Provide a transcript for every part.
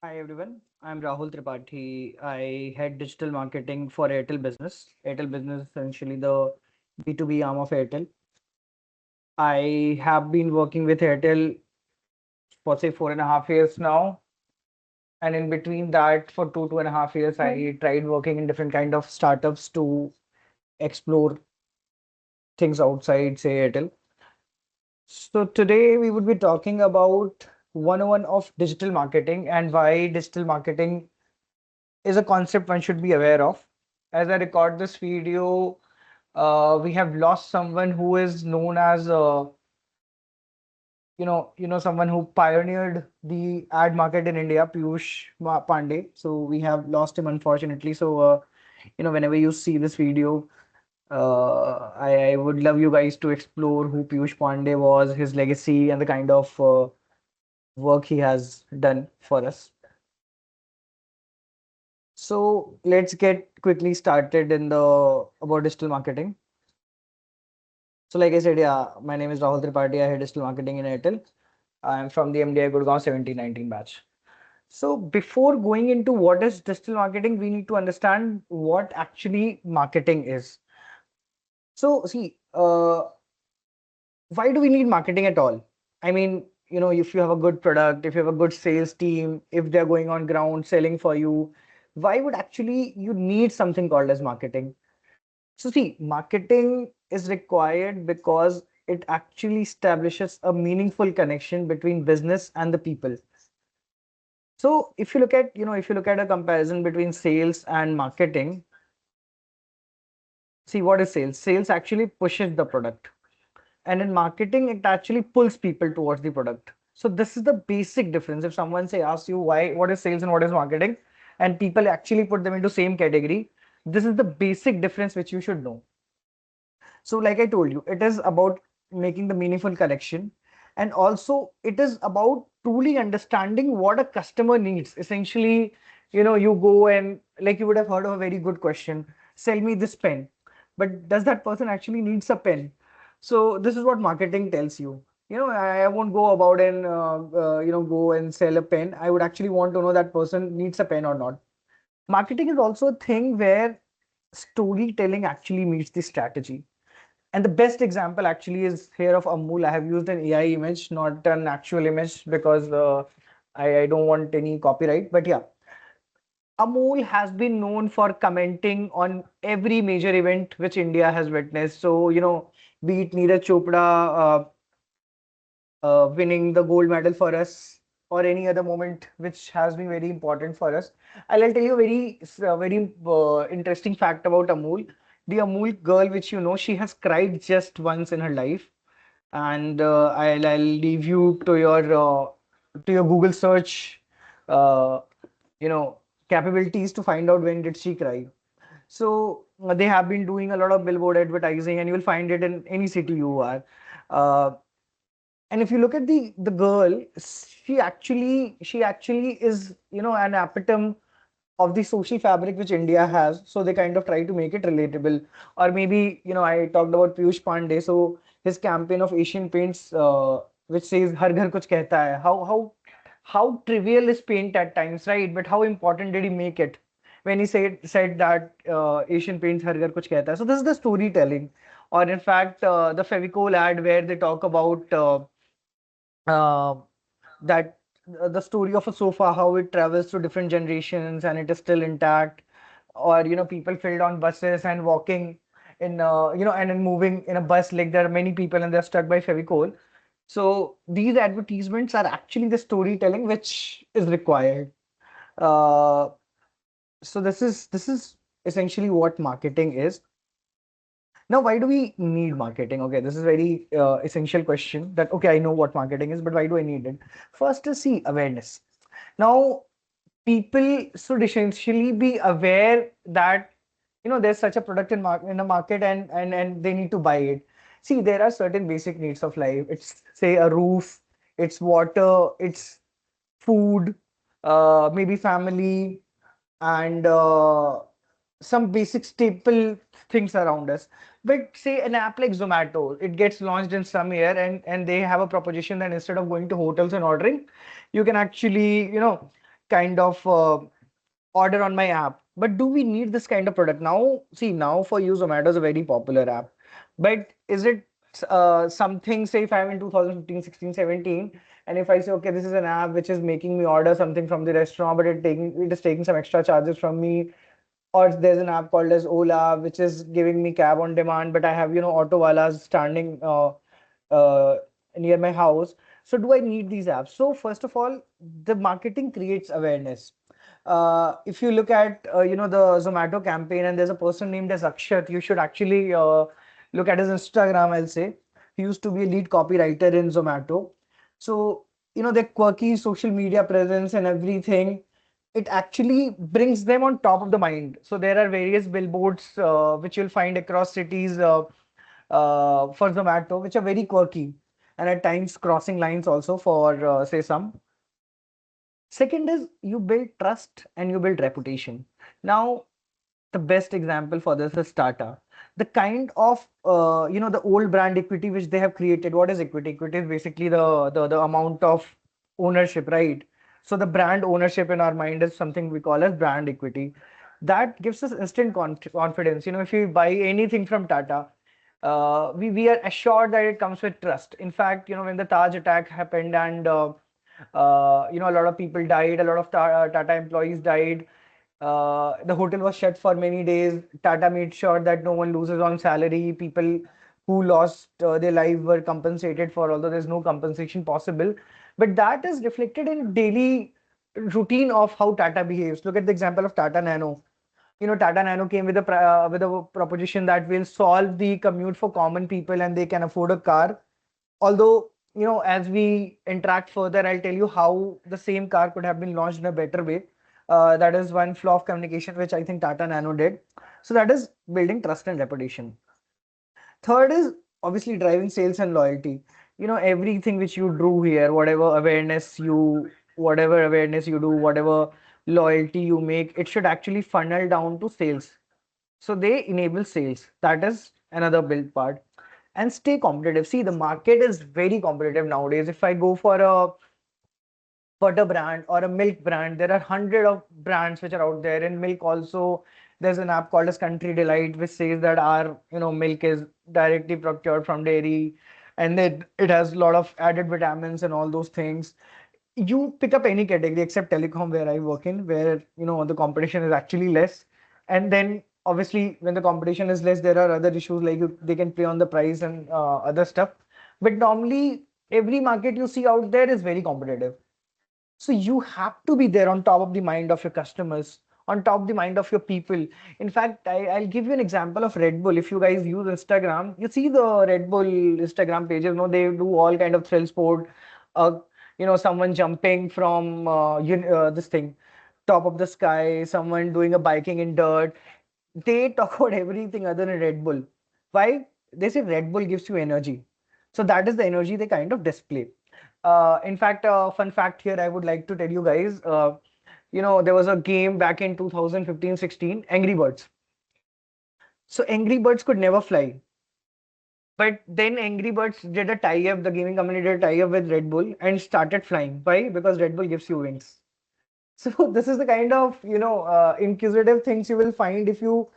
Hi everyone, I'm Rahul Tripathi. I head digital marketing for Airtel Business. Airtel Business is essentially the B2B arm of Airtel. I have been working with Airtel for say 4.5 years now. And in between that, for 2.5 years, I tried working in different kind of startups to explore things outside, say Airtel. So today we would be talking about 101 of digital marketing and why digital marketing is a concept one should be aware of. As I record this video, we have lost someone who is known as, someone who pioneered the ad market in India, Pandey. So we have lost him unfortunately. So, whenever you see this video, I would love you guys to explore who Piyush Pandey was, his legacy, and the kind of work he has done for us. So let's get quickly started in the about digital marketing. So like I said, yeah, my name is Rahul Tripathi. I head digital marketing in Airtel. I'm from the MDI Gurgaon 1719 batch. So before going into what is digital marketing, we need to understand what actually marketing is. So see, why do we need marketing at all? I mean, if you have a good product, if you have a good sales team, if they're going on ground selling for you, why would actually you need something called as marketing? So see, marketing is required because it actually establishes a meaningful connection between business and the people. So if you look at a comparison between sales and marketing, see what is sales? Sales actually pushes the product. And in marketing, it actually pulls people towards the product. So this is the basic difference. If someone say asks you what is sales and what is marketing, and people actually put them into same category, this is the basic difference which you should know. So, like I told you, it is about making the meaningful connection. And also, it is about truly understanding what a customer needs. Essentially, you go and like you would have heard of a very good question, sell me this pen. But does that person actually needs a pen? So, this is what marketing tells you. I won't go about and, go and sell a pen. I would actually want to know that person needs a pen or not. Marketing is also a thing where storytelling actually meets the strategy. And the best example actually is here of Amul. I have used an AI image, not an actual image, because I don't want any copyright. But yeah, Amul has been known for commenting on every major event which India has witnessed. So, be it Neeraj Chopra winning the gold medal for us, or any other moment which has been very important for us. I'll tell you a very interesting fact about Amul. The Amul girl, which she has cried just once in her life, and I'll leave you to your Google search, uh, you know, capabilities to find out when did she cry. So they have been doing a lot of billboard advertising, and you will find it in any city you are. Uh, and if you look at the girl, she actually is an epitome of the social fabric which India has. So they kind of try to make it relatable. Or maybe I talked about Piyush Pandey. So his campaign of Asian Paints, which says "Har ghar kuch kehta hai." How trivial is paint at times, right? But how important did he make it when he said that Asian Paints "Har ghar kuch kehta hai." So this is the storytelling. Or in fact, the Fevicol ad where they talk about. Uh, that the story of a sofa, how it travels through different generations and it is still intact. Or people filled on buses and walking in and then moving in a bus, like there are many people and they're stuck by Fevicol. So these advertisements are actually the storytelling which is required. uh, so this is essentially what marketing is. Now, why do we need marketing? Okay, this is very essential question that, okay, I know what marketing is, but why do I need it? First is see awareness. Now, people should essentially be aware that, there's such a product in a market, and they need to buy it. See, there are certain basic needs of life. It's say a roof, it's water, it's food, maybe family, and some basic staple things around us. But say an app like Zomato, it gets launched in some year, and they have a proposition that instead of going to hotels and ordering, you can actually, kind of order on my app. But do we need this kind of product now? See, now for you, Zomato is a very popular app. But is it something, say, if I'm in 2015, 16, 17, and if I say, okay, this is an app which is making me order something from the restaurant, but it is taking some extra charges from me, or there's an app called as Ola, which is giving me cab on demand, but I have, auto walas standing uh, near my house. So do I need these apps? So first of all, the marketing creates awareness. If you look at, the Zomato campaign, and there's a person named as Akshat, you should actually look at his Instagram, I'll say. He used to be a lead copywriter in Zomato. So, their quirky social media presence and everything, it actually brings them on top of the mind. So there are various billboards which you'll find across cities for Zomato, which are very quirky and at times crossing lines also for, say, some. Second is you build trust and you build reputation. Now, the best example for this is Tata. The kind of the old brand equity which they have created. What is equity? Equity is basically the amount of ownership, right? So the brand ownership in our mind is something we call as brand equity. That gives us instant confidence. If you buy anything from Tata, we are assured that it comes with trust. In fact, when the Taj attack happened and a lot of people died, a lot of Tata employees died. The hotel was shut for many days. Tata made sure that no one loses on salary. People who lost their life were compensated for, although there's no compensation possible. But that is reflected in daily routine of how Tata behaves. Look at the example of Tata Nano. Tata Nano came with a proposition that will solve the commute for common people and they can afford a car. Although, as we interact further, I'll tell you how the same car could have been launched in a better way. That is one flaw of communication, which I think Tata Nano did. So that is building trust and reputation. Third is obviously driving sales and loyalty. Everything which you do here, whatever awareness you do, whatever loyalty you make, it should actually funnel down to sales. So they enable sales. That is another build part. And stay competitive. See, the market is very competitive nowadays. If I go for a butter brand or a milk brand, there are hundred of brands which are out there. In milk also, there's an app called as Country Delight, which says that our milk is directly procured from dairy, and it has a lot of added vitamins and all those things. You pick up any category except telecom where I work in, where the competition is actually less. And then obviously when the competition is less, there are other issues like they can play on the price and other stuff. But normally every market you see out there is very competitive. So you have to be there on top of the mind of your customers, on top of the mind of your people. In fact, I'll give you an example of Red Bull. If you guys use Instagram, you see the Red Bull Instagram pages. They do all kind of thrill sport. Uh, someone jumping from this thing, top of the sky. Someone doing a biking in dirt. They talk about everything other than Red Bull. Why? They say Red Bull gives you energy. So that is the energy they kind of display. In fact, fun fact here, I would like to tell you guys, there was a game back in 2015-16, Angry Birds. So Angry Birds could never fly. But then Angry Birds did a tie-up, the gaming company did a tie-up with Red Bull and started flying. Why? Because Red Bull gives you wings. So this is the kind of, inquisitive things you will find if you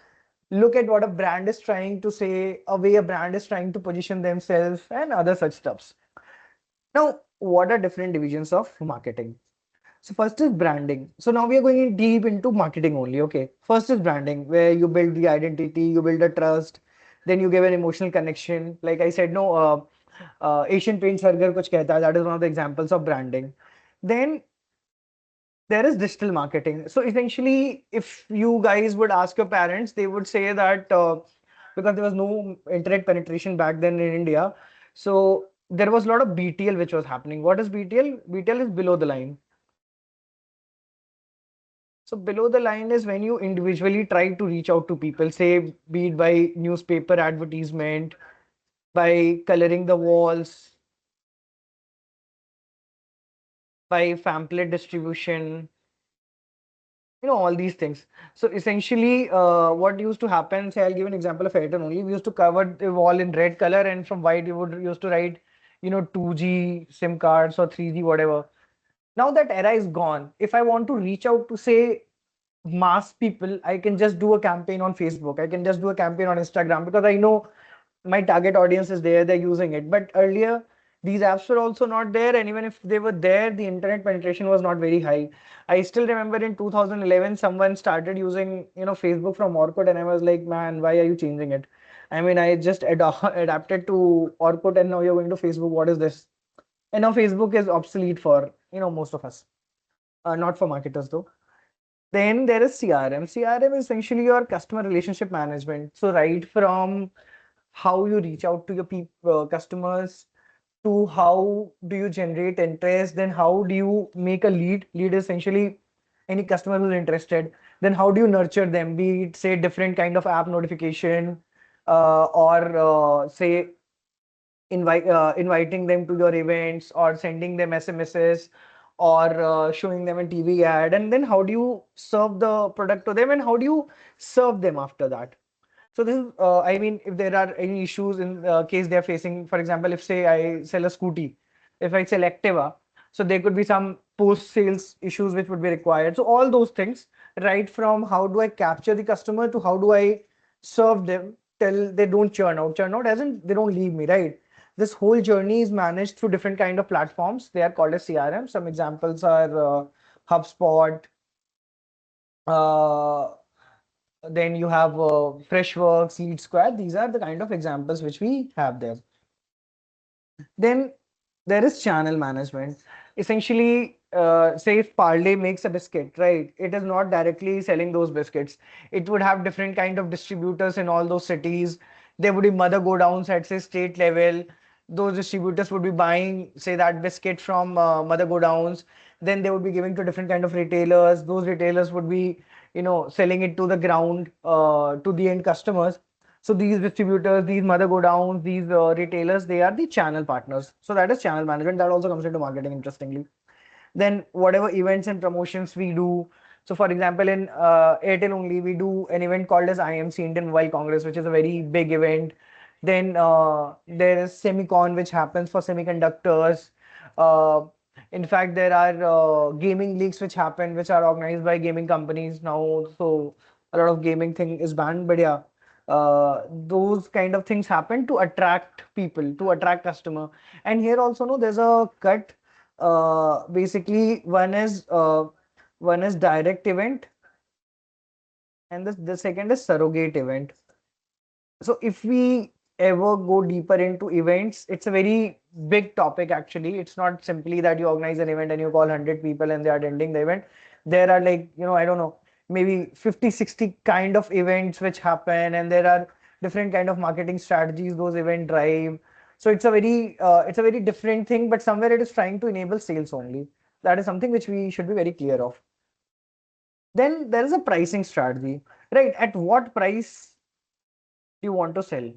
look at what a brand is trying to say, a way a brand is trying to position themselves and other such stuffs. Now, what are different divisions of marketing? So first is branding. So now we are going in deep into marketing only. Okay. First is branding, where you build the identity, you build a trust, then you give an emotional connection. Like I said, no, Asian Paints हर घर कुछ कहता है. That is one of the examples of branding. Then there is digital marketing. So essentially, if you guys would ask your parents, they would say that because there was no internet penetration back then in India, so there was a lot of BTL which was happening. What is BTL? BTL is below the line. So below the line is when you individually try to reach out to people, say, be it by newspaper advertisement, by coloring the walls, by pamphlet distribution, all these things. So essentially, what used to happen, say, I'll give an example of Ayrton only. We used to cover the wall in red color, and from white, we would used to write, 2G SIM cards or 3G, whatever. Now that era is gone. If I want to reach out to, say, mass people, I can just do a campaign on Facebook. I can just do a campaign on Instagram because I know my target audience is there, they're using it. But earlier, these apps were also not there, and even if they were there, the internet penetration was not very high. I still remember in 2011, someone started using, Facebook from Orkut, and I was like, man, why are you changing it? I mean, I just adapted to Orkut, and now you're going to Facebook. What is this? And now Facebook is obsolete for, most of us, not for marketers though. Then there is CRM. CRM is essentially your customer relationship management. So right from how you reach out to your customers, to how do you generate interest, then how do you make a lead is essentially any customer who's interested, then how do you nurture them, be it say different kind of app notification, or say inviting them to your events, or sending them SMSs, or showing them a TV ad, and then how do you serve the product to them, and how do you serve them after that. So this is, I mean, if there are any issues in case they are facing, for example, if say I sell a scooty, if I sell Activa, so there could be some post-sales issues which would be required. So all those things, right from how do I capture the customer to how do I serve them till they don't churn out. Churn out as in they don't leave me, right? This whole journey is managed through different kind of platforms. They are called as CRM. Some examples are HubSpot, uh, then you have Freshworks, Lead Square. These are the kind of examples which we have there. Then there is channel management. Essentially, say if Parle makes a biscuit, right? It is not directly selling those biscuits. It would have different kind of distributors in all those cities. There would be mother go downs at say state level. Those distributors would be buying, say, that biscuit from mother go downs. Then they would be giving to different kind of retailers. Those retailers would be, selling it to the ground, to the end customers. So these distributors, these mother go downs, these retailers, they are the channel partners. So that is channel management. That also comes into marketing, interestingly. Then whatever events and promotions we do. So for example, in Airtel only, we do an event called as IMC, Indian Mobile Congress, which is a very big event. Then there is Semicon, which happens for semiconductors. Uh, in fact, there are gaming leagues which happen, which are organized by gaming companies now. So a lot of gaming thing is banned, but yeah, those kind of things happen to attract people, to attract customer. And here also, no, there's a cut. Basically, one is direct event, and the second is surrogate event. So if we ever go deeper into events, it's a very big topic actually. It's not simply that you organize an event and you call 100 people and they are attending the event. There are, like, I don't know, maybe 50, 60 kind of events which happen, and there are different kind of marketing strategies those event drive. So it's a very different thing, but somewhere it is trying to enable sales only. That is something which we should be very clear of. Then there is a pricing strategy, right? At what price do you want to sell?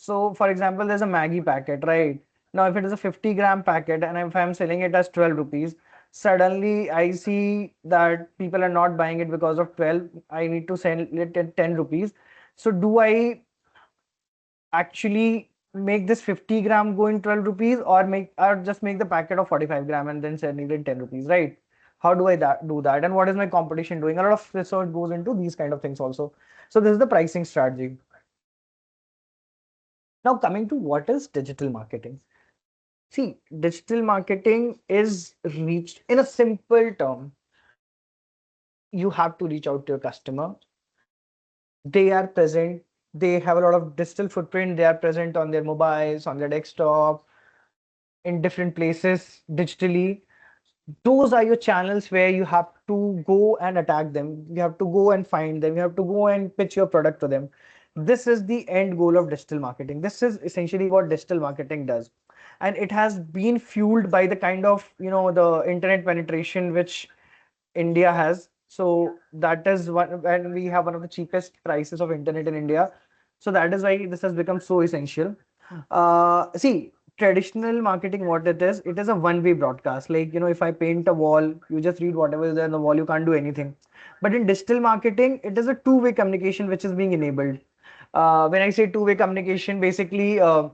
So, for example, there's a Maggie packet, right? Now, if it is a 50-gram packet and if I'm selling it as 12 rupees, suddenly I see that people are not buying it because of 12. I need to sell it at 10 rupees. So, do I actually make this 50-gram go in 12 rupees, or just make the packet of 45-gram and then sell it in 10 rupees, right? How do I do that? And what is my competition doing? A lot of research goes into these kind of things also. So, this is the pricing strategy. Now, coming to what is digital marketing. See, digital marketing is reached in a simple term. You have to reach out to your customer. They are present. They have a lot of digital footprint. They are present on their mobiles, on their desktop, in different places digitally. Those are your channels where you have to go and attack them. You have to go and find them. You have to go and pitch your product to them. This is the end goal of digital marketing. This is essentially what digital marketing does. And it has been fueled by the kind of, the internet penetration which India has. So that is one, and we have one of the cheapest prices of internet in India. So that is why this has become so essential. See, traditional marketing, what it is a one-way broadcast. Like, if I paint a wall, you just read whatever is there on the wall, you can't do anything. But in digital marketing, it is a two-way communication which is being enabled. When I say two-way communication, basically, if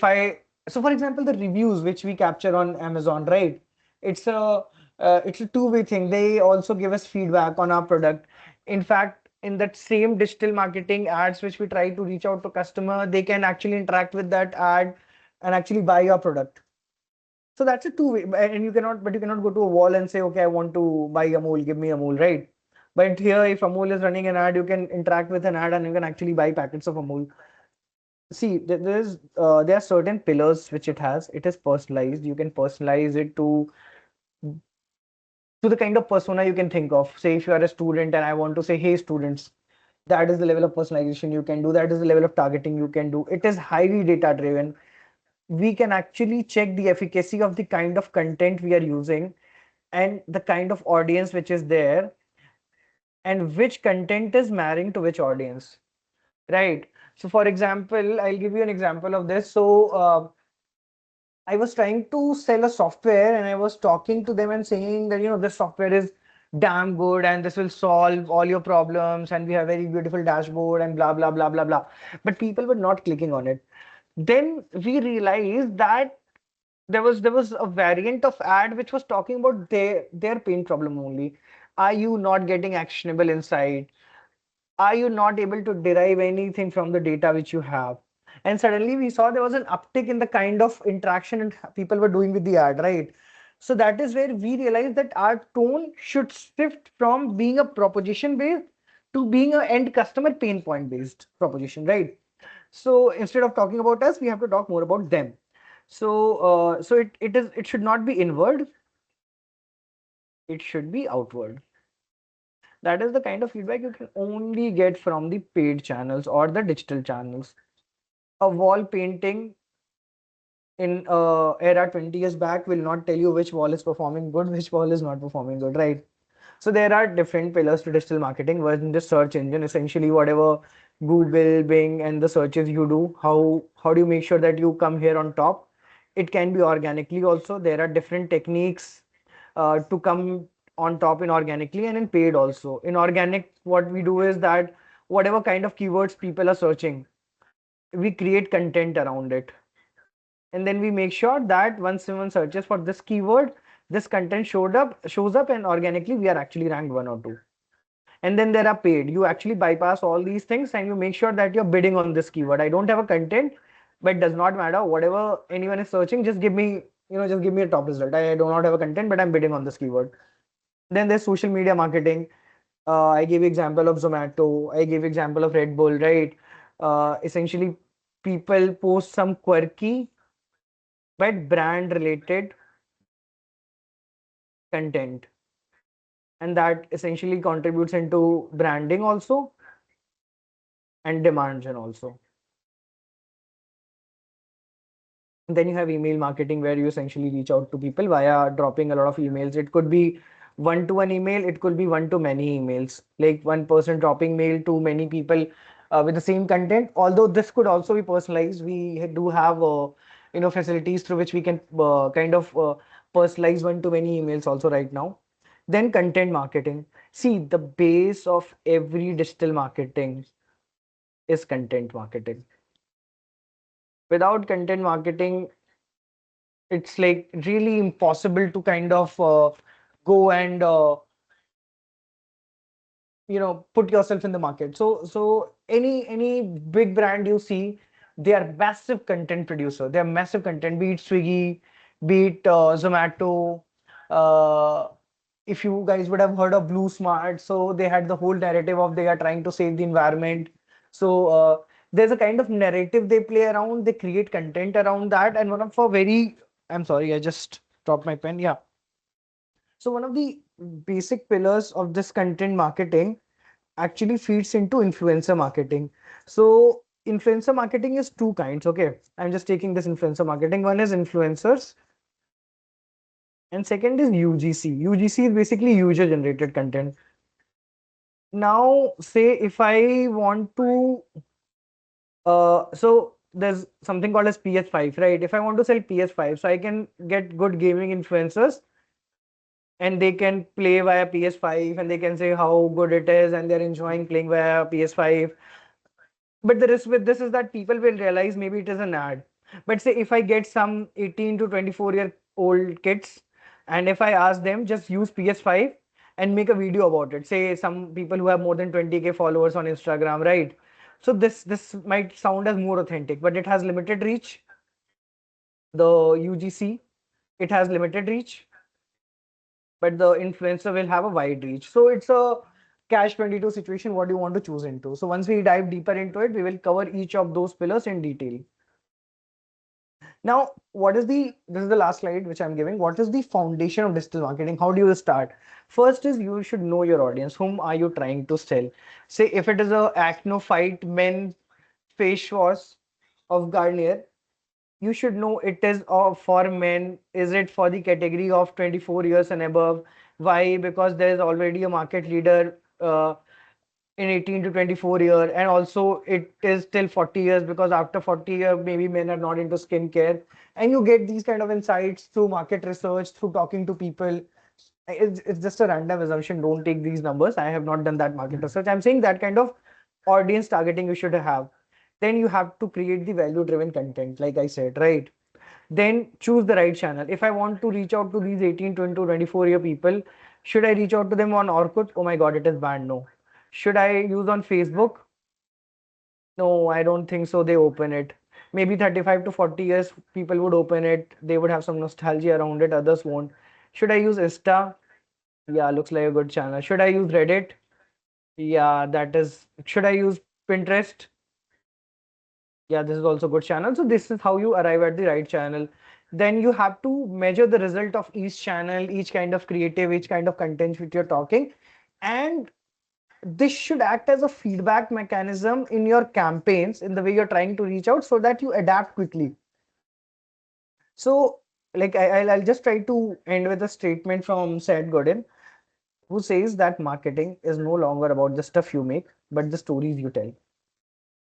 I So for example, the reviews which we capture on Amazon, right? It's a it's a two-way thing. They also give us feedback on our product. In fact, in that same digital marketing ads which we try to reach out to customer, they can actually interact with that ad and actually buy your product. So that's a two-way, and you cannot go to a wall and say, okay, I want to buy Amul, give me Amul, right? But here, if Amul is running an ad, you can interact with an ad and you can actually buy packets of Amul. See, there are certain pillars which it has. It is personalized. You can personalize it to the kind of persona you can think of. Say, if you are a student and I want to say, hey, students, that is the level of personalization you can do. That is the level of targeting you can do. It is highly data driven. We can actually check the efficacy of the kind of content we are using and the kind of audience which is there and which content is marrying to which audience, right? So, for example, I'll give you an example of this. So, I was trying to sell a software and I was talking to them and saying that, this software is damn good and this will solve all your problems and we have very beautiful dashboard and blah, blah, blah, blah, blah. But people were not clicking on it. Then we realized that there was a variant of ad which was talking about their pain problem only. Are you not getting actionable insight? Are you not able to derive anything from the data which you have? And suddenly we saw there was an uptick in the kind of interaction and people were doing with the ad, right? So that is where we realized that our tone should shift from being a proposition based to being a end customer pain point based proposition, right? So instead of talking about us, we have to talk more about them. So it should not be inward, it should be outward. That is the kind of feedback you can only get from the paid channels or the digital channels. A wall painting in era 20 years back will not tell you which wall is performing good, which wall is not performing good, right? So there are different pillars to digital marketing. One is the search engine, essentially whatever Google, Bing, and the searches you do. How do you make sure that you come here on top? It can be organically also. There are different techniques to come on top in organically and in paid also. In organic, what we do is that whatever kind of keywords people are searching, we create content around it, and then we make sure that once someone searches for this keyword, this content shows up and organically we are actually ranked one or two. And then there are paid. You actually bypass all these things and you make sure that you're bidding on this keyword. I don't have a content, but does not matter. Whatever anyone is searching, just give me a top result. I do not have a content, but I'm bidding on this keyword. Then there's social media marketing. I gave example of Zomato. I gave example of Red Bull, right? Essentially, people post some quirky but brand related content, and that essentially contributes into branding also and demand gen also. Then you have email marketing where you essentially reach out to people via dropping a lot of emails. It could be one to one email, it could be one to many emails, like one person dropping mail to many people with the same content. Although this could also be personalized, we do have facilities through which we can kind of personalize one to many emails also right now. Then content marketing. See, the base of every digital marketing is content marketing. Without content marketing, it's like really impossible to kind of go and put yourself in the market. So any big brand you see, they are massive content producer. They are massive content, be it Swiggy, be it Zomato. uh, if you guys would have heard of Blue Smart, so they had the whole narrative of they are trying to save the environment. So there's a kind of narrative they play around, they create content around that. And one of a very, I'm sorry, I just dropped my pen. Yeah. So one of the basic pillars of this content marketing actually feeds into influencer marketing. So influencer marketing is two kinds. Okay. I'm just taking this influencer marketing. One is influencers and second is UGC. UGC is basically user generated content. Now, say if I want to, so there's something called as PS5, right? If I want to sell PS5, so I can get good gaming influencers and they can play via PS5 and they can say how good it is and they're enjoying playing via PS5. But the risk with this is that people will realize maybe it is an ad. But say if I get some 18 to 24-year-old kids, and if I ask them just use PS5 and make a video about it, say some people who have more than 20K followers on Instagram, right? So this might sound as more authentic, but it has limited reach. The UGC, it has limited reach, but the influencer will have a wide reach. So it's a catch 22 situation. What do you want to choose into? So once we dive deeper into it, we will cover each of those pillars in detail. Now, this is the last slide which I'm giving. What is the foundation of digital marketing? How do you start? First is you should know your audience. Whom are you trying to sell? Say if it is a acne fight men face wash of Garnier, you should know it is for men. Is it for the category of 24 years and above? Why? Because there is already a market leader in 18 to 24 year, and also it is till 40 years, because after 40 year maybe men are not into skincare, and you get these kind of insights through market research, through talking to people. It's just a random assumption, don't take these numbers, I have not done that market research. I'm saying that kind of audience targeting you should have. Then you have to create the value driven content, like I said, right? Then choose the right channel. If I want to reach out to these 18 to 24-year people, should I reach out to them on Orkut? Oh my god, it is banned. No. Should I use on Facebook? No, I don't think so. They open it. Maybe 35 to 40 years people would open it. They would have some nostalgia around it. Others won't. Should I use Insta? Yeah, looks like a good channel. Should I use Reddit? Yeah, that is. Should I use Pinterest? Yeah, this is also a good channel. So this is how you arrive at the right channel. Then you have to measure the result of each channel, each kind of creative, each kind of content which you're talking. And this should act as a feedback mechanism in your campaigns, in the way you're trying to reach out, so that you adapt quickly. So, like I'll just try to end with a statement from Seth Godin, who says that marketing is no longer about the stuff you make, but the stories you tell.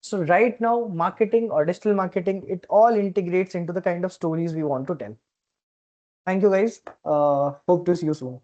So right now, marketing or digital marketing, it all integrates into the kind of stories we want to tell. Thank you guys. Hope to see you soon.